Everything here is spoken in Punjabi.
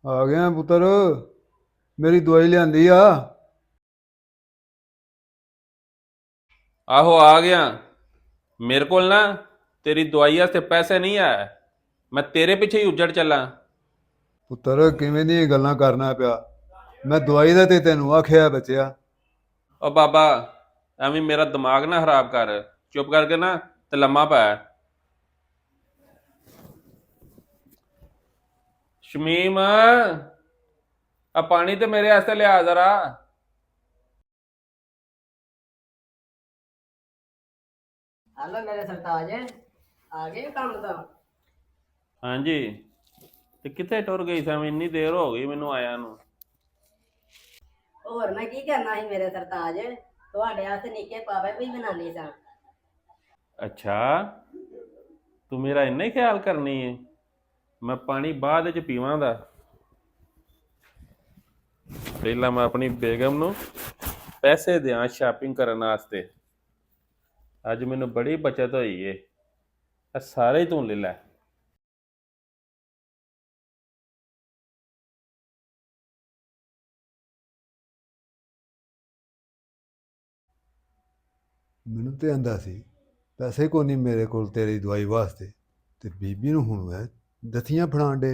ਆ ਗਿਆ ਪੁੱਤਰ। ਮੇਰੀ ਦਵਾਈ ਲਿਆਂਦੀ ਆ। ਆਹੋ ਆ ਗਿਆ। ਮੇਰੇ ਕੋਲ ਨਾ ਤੇਰੀ ਦਵਾਈ ਵਾਸਤੇ ਪੈਸੇ ਨਹੀਂ ਆ। ਮੈਂ ਤੇਰੇ ਪਿੱਛੇ ਹੀ ਉੱਜੜ ਚੱਲਾਂ। ਪੁੱਤਰ ਕਿਵੇਂ ਦੀਆਂ ਗੱਲਾਂ ਕਰਨਾ ਪਿਆ। ਮੈਂ ਦਵਾਈ ਦਾ ਤੇ ਤੈਨੂੰ ਆਖਿਆ ਬੱਚਿਆ। ਓ ਬਾਬਾ, ਐਵੇਂ ਮੇਰਾ ਦਿਮਾਗ ਨਾ ਖਰਾਬ ਕਰ। ਚੁੱਪ ਕਰਕੇ ਨਾ ਤੇ ਲੰਮਾ ਪੈ। ਸ਼ਮੀਮ, ਆ ਪਾਣੀ ਤੇ ਮੇਰੇ ਵਾਸਤੇ ਲਿਆ ਜ਼ਰਾ। हेलो मेरे सरताज आ गए काम तो। ਹਾਂਜੀ, ਤੇ ਕਿੱਥੇ ਟੁਰ ਗਈ ਸਾਂ? ਇੰਨੀ ਦੇਰ ਹੋ ਗਈ ਮੈਨੂੰ ਆਇਆ ਨੂੰ। और मैं की करना ही मेरे सरताज, ਤੁਹਾਡੇ ਵਾਸਤੇ ਨਿੱਕੇ ਪਾਵੇ ਵੀ ਬਣਾਣੀ ਸਾਂ। ਅੱਛਾ, ਤੂੰ ਮੇਰਾ ਇੰਨਾ ਹੀ ਖਿਆਲ ਕਰਨੀ ਹੈ? ਮੈਂ ਪਾਣੀ ਬਾਅਦ ਵਿੱਚ ਪੀਵਾਂਗਾ। ਪਹਿਲਾਂ ਮੈਂ ਆਪਣੀ ਬੇਗਮ ਨੂੰ ਪੈਸੇ ਦਿਆਂ ਸ਼ਾਪਿੰਗ ਕਰਨ ਵਾਸਤੇ। ਅੱਜ ਮੈਨੂੰ ਬੜੀ ਬਚਤ ਹੋਈ ਏ। ਇਹ ਸਾਰੇ ਹੀ ਤੂੰ ਲੈ ਲੈ। ਮੈਨੂੰ ਤੇ ਆਂਦਾ ਸੀ ਪੈਸੇ ਕੋਈ ਨਹੀਂ ਮੇਰੇ ਕੋਲ ਤੇਰੀ ਦਵਾਈ ਵਾਸਤੇ, ਤੇ ਬੀਬੀ ਨੂੰ ਹੁਣ ਮੈਂ ਦਥੀਆਂ ਫੜਾਣ ਡੇ।